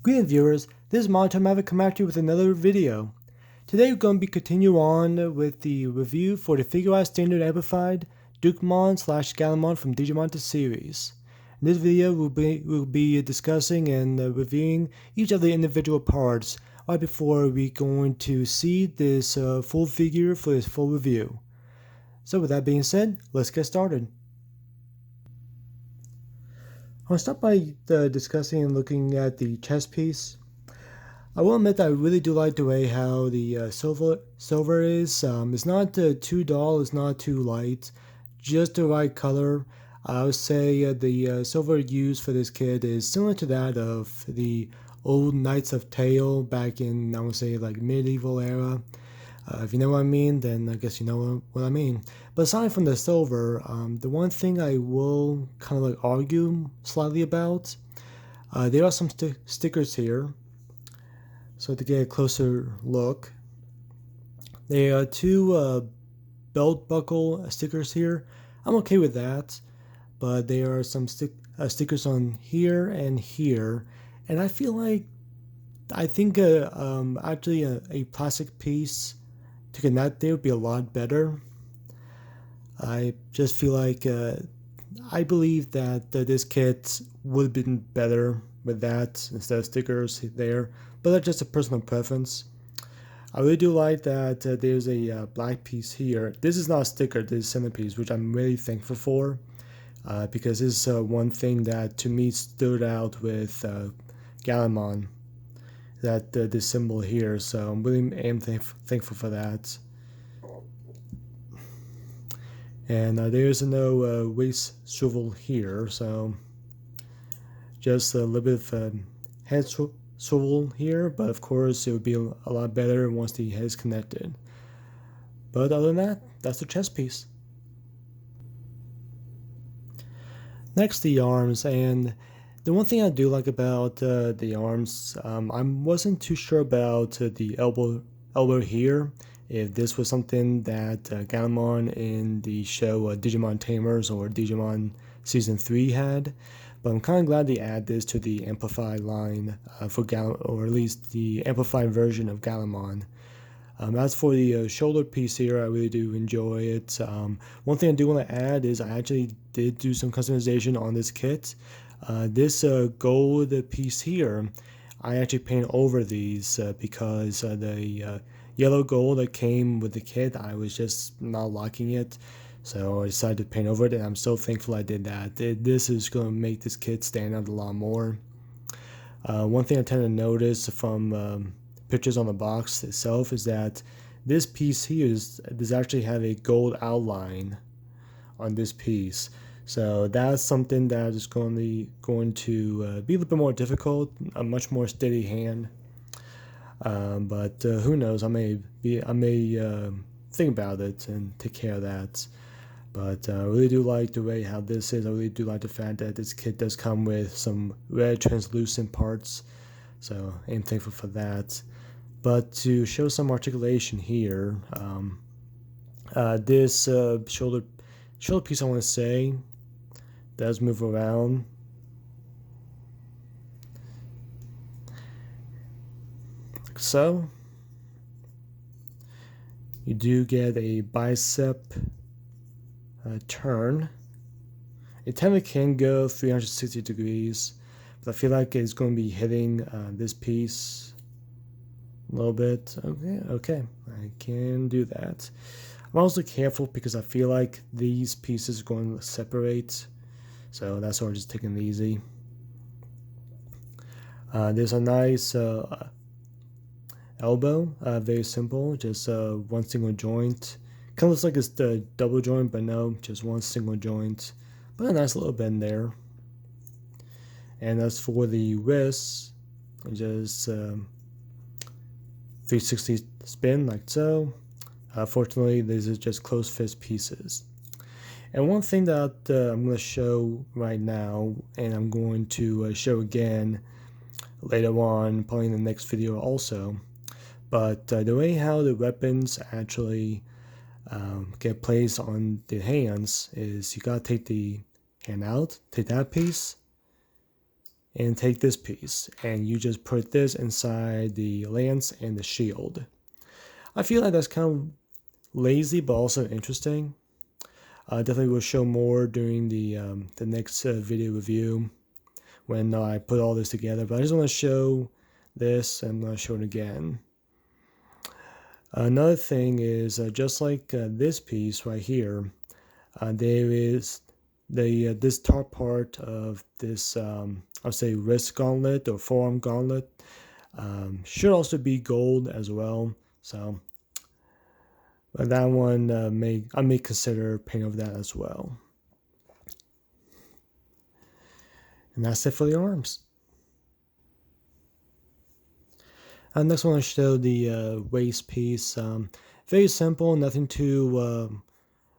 Greetings viewers, this is Monotone Maverick coming at you with another video. Today we're going to be continue on with the review for the figure out Standard Amplified Dukemon / Gallantmon from Dukemon series. In this video we'll be discussing and reviewing each of the individual parts right before we're going to see this full figure for this full review. So with that being said, let's get started. I'll start by discussing and looking at the chest piece. I will admit that I really do like the way how the silver is. It's not too dull, it's not too light, just the right color. I would say the silver used for this kit is similar to that of the old Knights of Tail back in, I would say, like medieval era. If you know what I mean, then I guess you know what I mean. But aside from the silver, the one thing I will kind of like argue slightly about, there are some stickers here. So to get a closer look, there are two belt buckle stickers here. I'm okay with that, but there are some stickers on here and here, and I feel like I think actually a plastic piece to connect there would be a lot better. I just feel like I believe that this kit would have been better with that instead of stickers there, but that's just a personal preference. I really do like that there's a black piece here. This is not a sticker, this is a centerpiece, which I'm really thankful for, because this is one thing that to me stood out with Gallantmon, that this symbol here, so I'm really thankful for that. And there's no waist swivel here, so just a little bit of head swivel here, but of course it would be a lot better once the head is connected. But other than that, that's the chest piece. Next, the arms, and the one thing I do like about the arms, I wasn't too sure about the elbow here, if this was something that Gallantmon in the show Digimon Tamers or Digimon Season 3 had, but I'm kind of glad they add this to the Amplified line for or at least the Amplified version of Gallantmon. As for the shoulder piece here, I really do enjoy it. One thing I do want to add is I actually did do some customization on this kit. This gold piece here, I actually painted over these because the yellow gold that came with the kit, I was just not liking it. So I decided to paint over it, and I'm so thankful I did that. This is going to make this kit stand out a lot more. One thing I tend to notice from pictures on the box itself is that this piece here does actually have a gold outline on this piece. So that's something that is going to be a little bit more difficult, a much more steady hand. But who knows? I may think about it and take care of that. But I really do like the way how this is. I really do like the fact that this kit does come with some red translucent parts. So I'm thankful for that. But to show some articulation here, this shoulder piece, I want to say, does move around. Like so. You do get a bicep turn. It technically can go 360 degrees, but I feel like it's going to be hitting this piece a little bit. Okay, I can do that. I'm also careful because I feel like these pieces are going to separate, so that's why I'm just taking it easy. There's a nice elbow, very simple, just one single joint. Kind of looks like it's the double joint, but no, just one single joint. But a nice little bend there. And as for the wrists, just 360 spin like so. Fortunately, these are just closed fist pieces. And one thing that I'm going to show right now, and I'm going to show again later on, probably in the next video also, but the way how the weapons actually get placed on the hands is you gotta take the hand out, take that piece, and take this piece, and you just put this inside the lance and the shield. I feel like that's kind of lazy, but also interesting. Definitely will show more during the next video review when I put all this together. But I just want to show this and I'll show it again. Another thing is just like this piece right here, there is this top part of this I'll say wrist gauntlet or forearm gauntlet should also be gold as well. So but that one I may consider painting over that as well. And that's it for the arms. Next one, I'll show the waist piece. Very simple, nothing too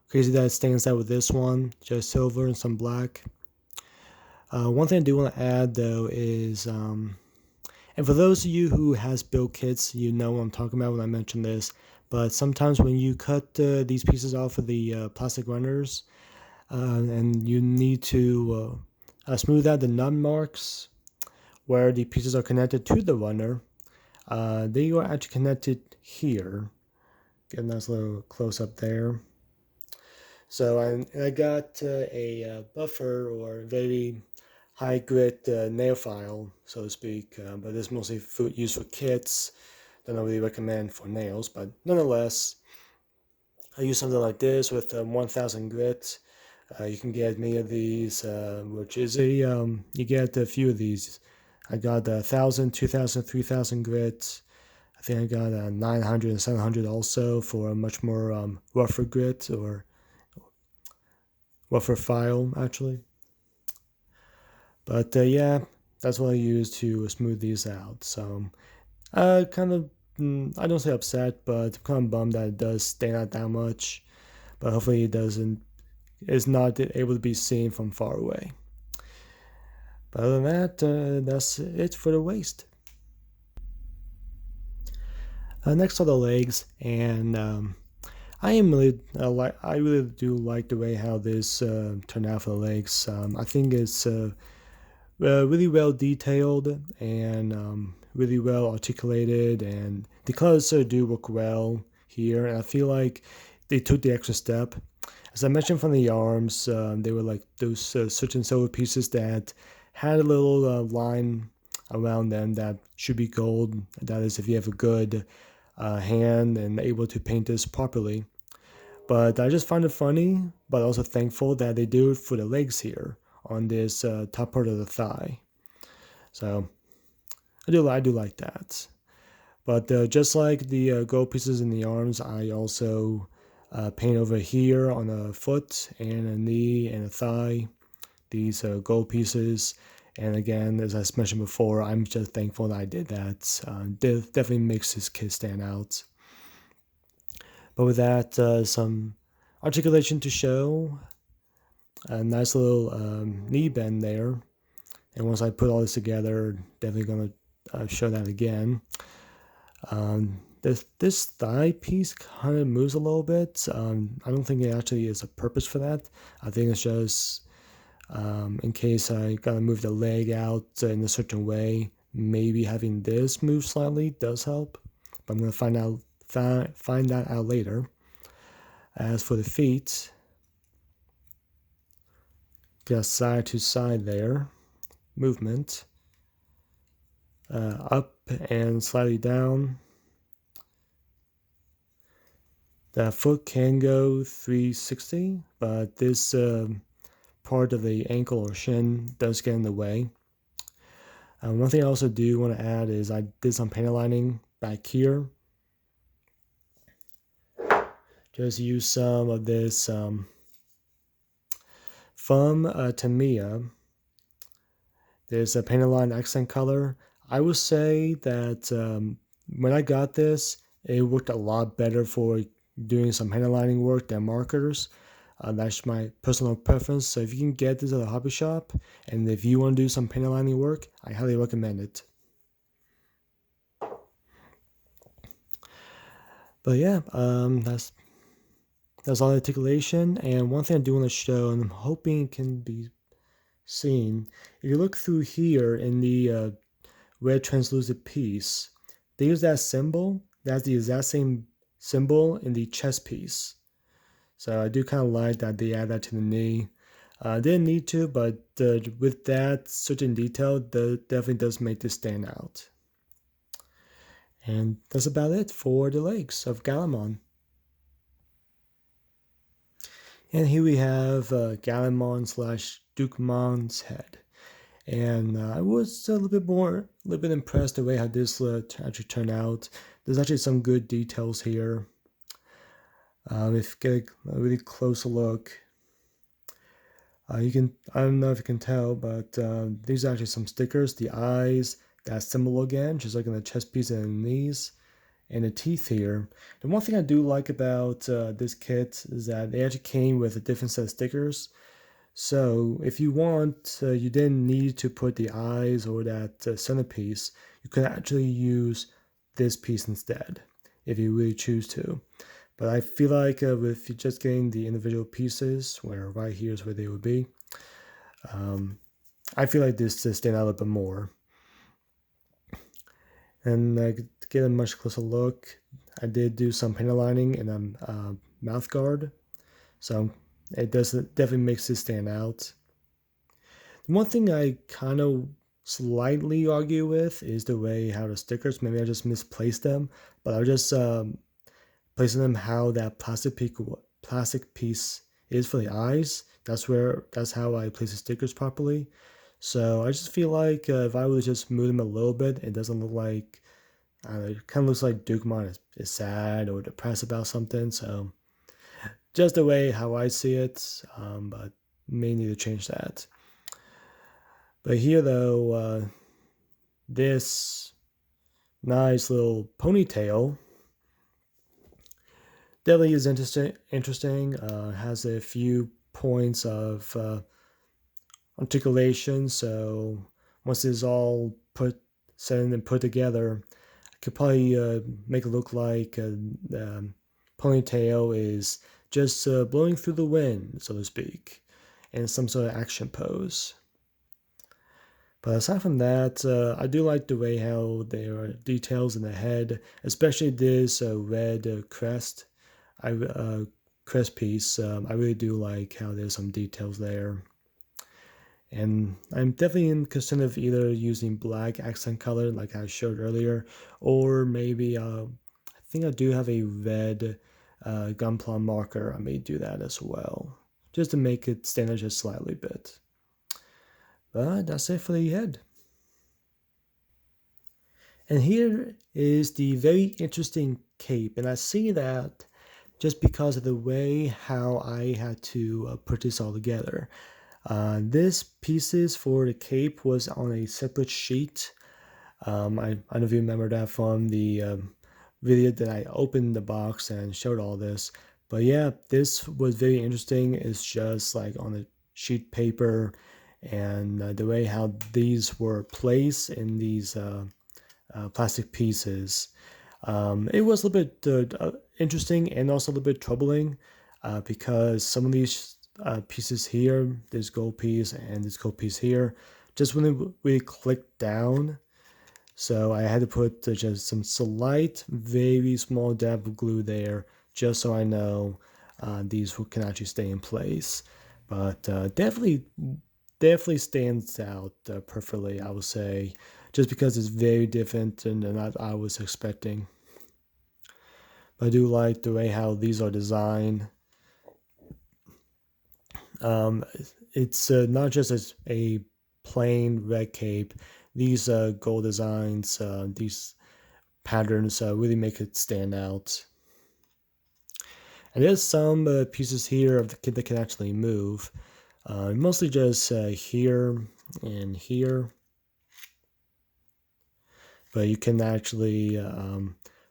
crazy that stands out with this one. Just silver and some black. One thing I do want to add though is, and for those of you who has built kits, you know what I'm talking about when I mention this. But sometimes when you cut these pieces off of the plastic runners, and you need to smooth out the nut marks where the pieces are connected to the runner, they are actually connected here. Get a nice little close up there. So I got a buffer or very high grit nail file, so to speak, but it's mostly used for kits. Don't really recommend for nails, but nonetheless, I use something like this with 1000 grit. You can get many of these, which is you get a few of these. I got 1000, 2000, 3000 grit. I think I got 900 and 700 also for a much more rougher grit or rougher file actually. But yeah, that's what I use to smooth these out. So kind of, I don't say upset, but kind of bummed that it does stand out that much. But hopefully it is not able to be seen from far away. But other than that, that's it for the waist. Next are the legs, and I really do like the way how this turned out for the legs. I think it's really well detailed and really well articulated, and the colors do work well here. And I feel like they took the extra step. As I mentioned from the arms, they were like those certain silver pieces that had a little line around them that should be gold. That is, if you have a good hand and able to paint this properly. But I just find it funny, but also thankful that they do it for the legs here on this top part of the thigh. So I do like that. But just like the gold pieces in the arms, I also paint over here on a foot and a knee and a thigh, these gold pieces. And again, as I mentioned before, I'm just thankful that I did that. Definitely makes this kit stand out. But with that, some articulation to show, a nice little knee bend there. And once I put all this together, definitely going to show that again. This thigh piece kind of moves a little bit. I don't think it actually is a purpose for that. I think it's just in case I gotta move the leg out in a certain way. Maybe having this move slightly does help, but I'm gonna find that out later. As for the feet, got side to side there movement, up and slightly down. The foot can go 360, but this part of the ankle or shin does get in the way. One thing I also do want to add is I did some paint lining back here. Just use some of this from Tamiya. There's a paint line accent color. I would say that when I got this, it worked a lot better for doing some paint lining work than markers. That's my personal preference. So if you can get this at a hobby shop, and if you want to do some paint lining work, I highly recommend it. But yeah, that's all the articulation. And one thing I do want to show, and I'm hoping it can be seen, if you look through here in the red translucent piece, they use that symbol. That's the exact same symbol in the chest piece. So I do kind of like that they add that to the knee. Didn't need to, but with that certain detail, that definitely does make this stand out. And that's about it for the legs of Gallantmon. And here we have Gallantmon slash Dukemon's head. And I was a little bit impressed the way how this actually turned out. There's actually some good details here. If you get a really close look, I don't know if you can tell, but these are actually some stickers. The eyes, that symbol again, just like in the chest piece and the knees, and the teeth here. The one thing I do like about this kit is that they actually came with a different set of stickers. So if you want, you didn't need to put the eyes or that centerpiece. You could actually use this piece instead, if you really choose to. But I feel like with just getting the individual pieces, where right here is where they would be, I feel like this to stand out a little bit more. And to get a much closer look, I did do some panel lining and a mouth guard. So it definitely makes it stand out. The one thing I kind of slightly argue with is the way how the stickers, maybe I just misplaced them, but I just placing them how that plastic piece is for the eyes. That's how I place the stickers properly. So I just feel like if I would just move them a little bit, it doesn't look like, it kind of looks like Dukemon is sad or depressed about something. So just the way how I see it, but may need to change that. But here though, this nice little ponytail definitely is interesting. Has a few points of articulation. So once it's all set and put together, I could probably make it look like ponytail is just blowing through the wind, so to speak, in some sort of action pose. But aside from that, I do like the way how there are details in the head, especially this red crest. Crest piece. I really do like how there's some details there. And I'm definitely concerned of either using black accent color like I showed earlier, or maybe I think I do have a red gunpla marker. I may do that as well, just to make it stand out just slightly bit. But that's it for the head. And here is the very interesting cape, and I see that just because of the way how I had to put this all together. This pieces for the cape was on a separate sheet. I don't know if you remember that from the video that I opened the box and showed all this. But yeah, this was very interesting. It's just like on a sheet paper, and the way how these were placed in these plastic pieces. It was a little bit interesting and also a little bit troubling because some of these pieces here, this gold piece and this gold piece here, just wouldn't really click down. So I had to put just some slight, very small dab of glue there, just so I know these can actually stay in place. But definitely stands out perfectly, I would say, just because it's very different than what I was expecting. But I do like the way how these are designed. It's not just a plain red cape. These gold designs, these patterns really make it stand out. And there's some pieces here of the kit that can actually move. Mostly just here and here. But you can actually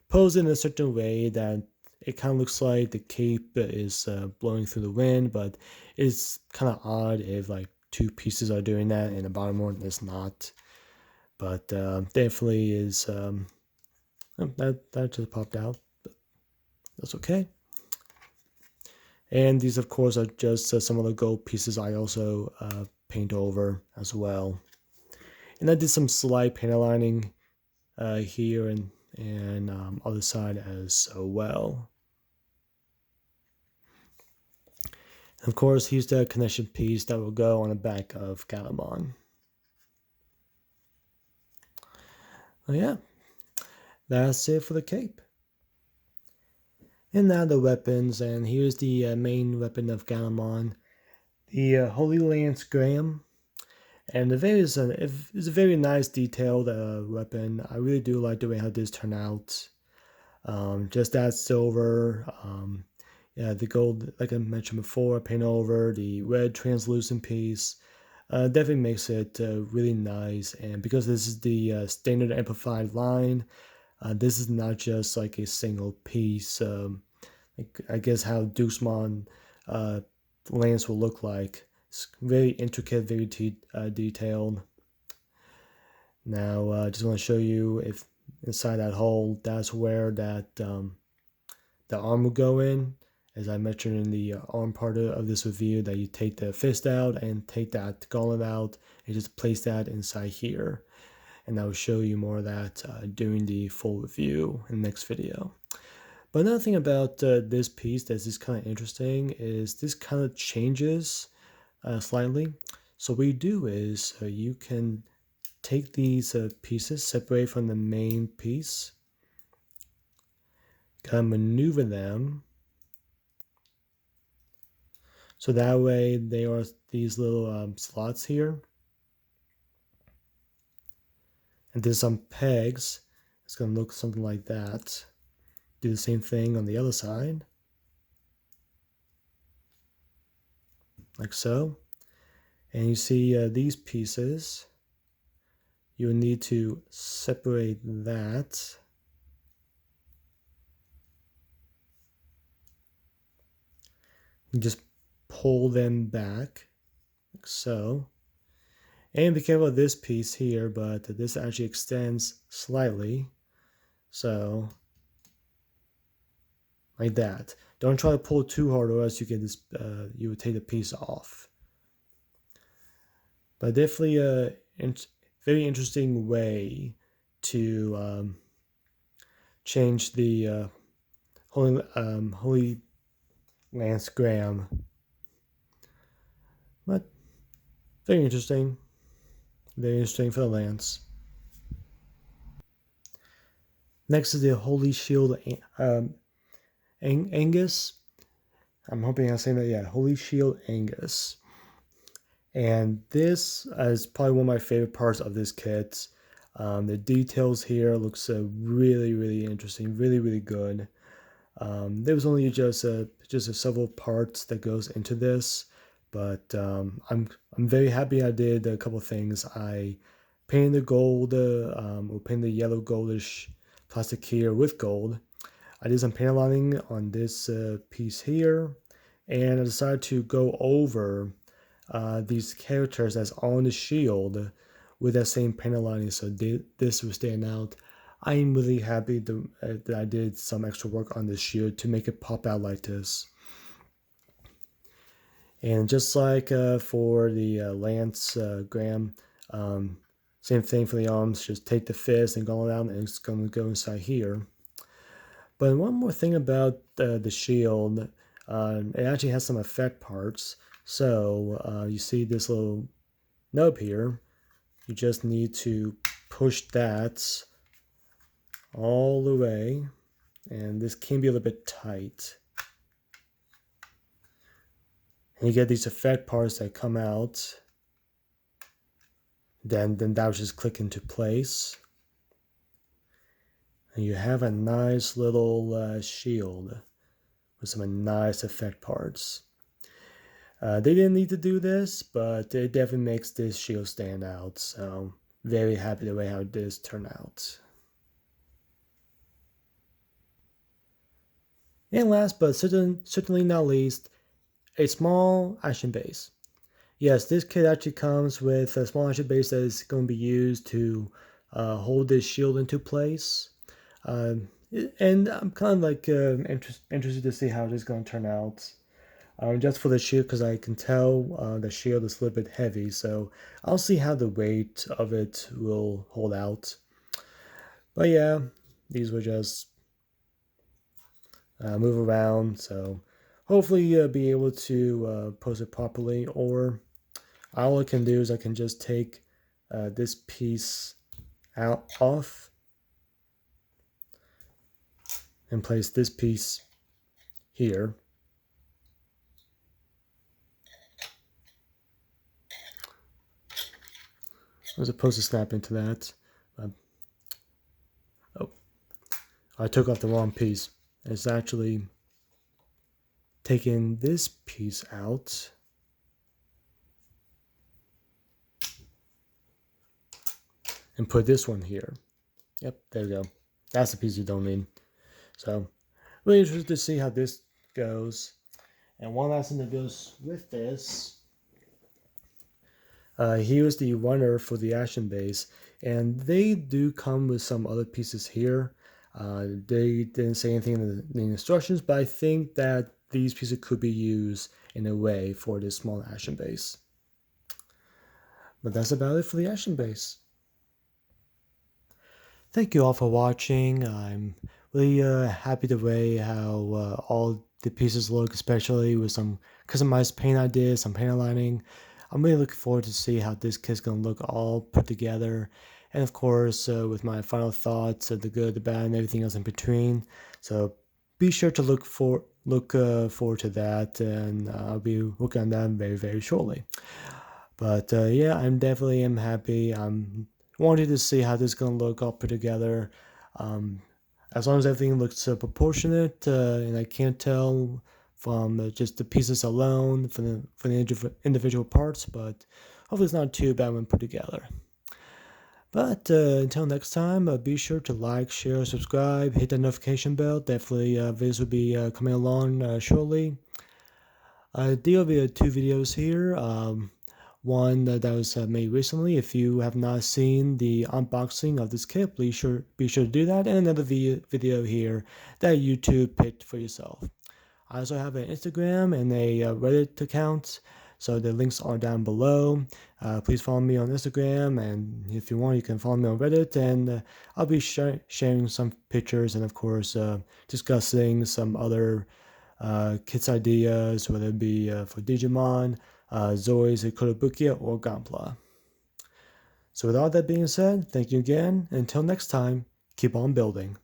pose it in a certain way that it kind of looks like the cape is blowing through the wind, but it's kind of odd if like two pieces are doing that and the bottom one is not. But definitely is oh, that just popped out, but that's okay. And these, of course, are just some of the gold pieces I also paint over as well. And I did some slight paint lining here and other side as well. And of course, here's the connection piece that will go on the back of Gallantmon. Oh yeah, that's it for the cape. And now the weapons, and here's the main weapon of Gallantmon, the Holy Lance Graham. And the very is a very nice detailed weapon. I really do like the way how this turned out. Just that silver, yeah, the gold, like I mentioned before, paint over the red translucent piece. Definitely makes it really nice. And because this is the standard amplified line, this is not just like a single piece. Like, I guess how Dukemon lance will look like. It's very intricate, very detailed. Now, I just want to show you if inside that hole, that's where that the arm will go in. As I mentioned in the arm part of this review, that you take the fist out and take that gauntlet out and just place that inside here. And I will show you more of that during the full review in the next video. But another thing about this piece that is kind of interesting is this kind of changes slightly. So what you do is you can take these pieces, separate from the main piece, kind of maneuver them. So that way they are these little slots here. And there's some pegs. It's going to look something like that. Do the same thing on the other side. Like so. And you see these pieces. You need to separate that. You just pull them back, like so. And be careful of this piece here, but this actually extends slightly. So, like that. Don't try to pull too hard, or else you get this. You would take the piece off. But definitely a very interesting way to change the Holy Lance Graham. But very interesting. Very interesting for the lance. Next is the Holy Shield Angus. I'm hoping I'm saying that, yeah, Holy Shield Angus. And this is probably one of my favorite parts of this kit. The details here looks really, really interesting, really, really good. There was only just several parts that goes into this, but I'm very happy I did a couple things. I painted the gold, or painted the yellow goldish plastic here with gold. I did some paint lining on this piece here, and I decided to go over these characters that's on the shield with that same paint lining, so this will stand out. I'm really happy that I did some extra work on this shield to make it pop out like this. And just like for the Lance Graham, same thing for the arms. Just take the fist and go down, and it's going to go inside here. But one more thing about the shield, it actually has some effect parts. So you see this little nub here. You just need to push that all the way, and this can be a little bit tight. And you get these effect parts that come out. Then that will just click into place. And you have a nice little shield with some nice effect parts. They didn't need to do this, but it definitely makes this shield stand out. So very happy the way how this turned out. And last but certainly not least, a small action base. Yes, this kit actually comes with a small action base that is going to be used to hold this shield into place. And I'm kind of like interested to see how it is going to turn out. just for the shield, because I can tell the shield is a little bit heavy, so I'll see how the weight of it will hold out. But yeah, these will just move around, so hopefully be able to post it properly. Or all I can do is I can just take this piece off and place this piece here. I was supposed to snap into that. Oh, I took off the wrong piece. It's actually taking this piece out. And put this one here. Yep, there we go. That's the piece you don't need. So, really interested to see how this goes. And one last thing that goes with this. Here's the runner for the action base, and they do come with some other pieces here. They didn't say anything in the instructions, but I think that these pieces could be used in a way for this small action base. But that's about it for the action base. Thank you all for watching. I'm really happy the way how all the pieces look, especially with some customized paint ideas, some paint aligning. I'm really looking forward to see how this kit's gonna look all put together, and of course with my final thoughts, the good, the bad, and everything else in between. So be sure to look forward to that, and I'll be working on that very, very shortly. But yeah, I'm definitely am happy. I'm wanted to see how this is gonna look all put together. As long as everything looks proportionate, and I can't tell from just the pieces alone from the individual parts, but hopefully it's not too bad when put together. But until next time, be sure to like, share, subscribe, hit that notification bell. Definitely videos will be coming along shortly. There will be 2 videos here. One that was made recently. If you have not seen the unboxing of this kit, be sure to do that. And another video here that YouTube picked for yourself. I also have an Instagram and a Reddit account, so the links are down below. Please follow me on Instagram, and if you want, you can follow me on Reddit, and I'll be sharing some pictures and, of course, discussing some other kits ideas, whether it be for Digimon, Zoids, Kotobukiya, or Gunpla. So with all that being said, thank you again. Until next time, keep on building.